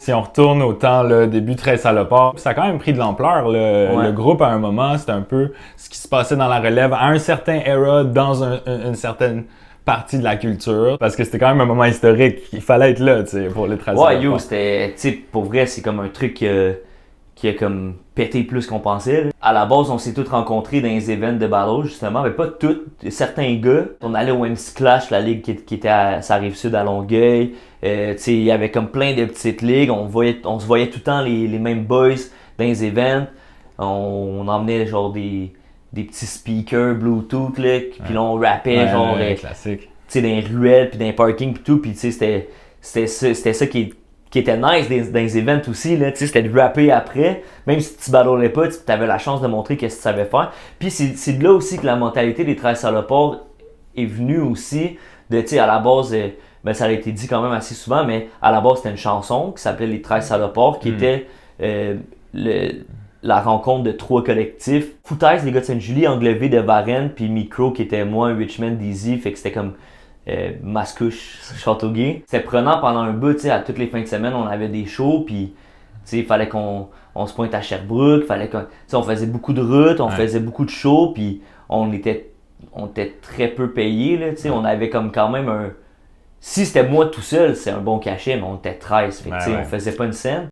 Si on retourne au temps, là, début très salopard, ça a quand même pris de l'ampleur. Le groupe, à un moment, c'était un peu ce qui se passait dans la relève à un certain era, dans une certaine partie de la culture. Parce que c'était quand même un moment historique. Il fallait être là, tu sais, pour les très Ouais, yo, c'était, tu sais, pour vrai, c'est comme un truc qui a comme pété plus qu'on pensait. Là. À la base, on s'est tous rencontrés dans les événements de battle, justement, mais pas tous. Certains gars, on allait au MC Clash, la ligue qui était à sa rive sud à Longueuil. Tu sais, il y avait comme plein de petites ligues. On se voyait tout le temps les mêmes boys dans les événements. On emmenait genre des petits speakers Bluetooth, là, puis là, on rappait, genre, classique. tu sais, dans les ruelles, puis dans les parkings, puis tout. Puis tu sais, c'était ça qui était nice dans les events aussi, là, c'était de rapper après, même si tu battlais pas, tu avais la chance de montrer qu'est-ce que tu savais faire. Puis c'est de là aussi que la mentalité des 13 salopards est venue aussi, de, tu sais, à la base, ben, ça a été dit quand même assez souvent, mais à la base, c'était une chanson qui s'appelait Les 13 salopards, qui était la rencontre de 3 collectifs. Foutaise, les gars de Sainte-Julie, Anglevé de Varennes, puis Micro, qui était moi, Richmond, Dizzy, fait que c'était comme Mascouche, Châteauguay. C'était prenant pendant un bout, tu sais, à toutes les fins de semaine, on avait des shows, puis tu sais, il fallait qu'on se pointe à Sherbrooke, on faisait beaucoup de routes, on faisait beaucoup de shows, puis on était très peu payés, là, tu sais, on avait comme quand même un... Si c'était moi tout seul, c'est un bon cachet, mais on était 13, fait que, tu sais, on faisait pas une scène.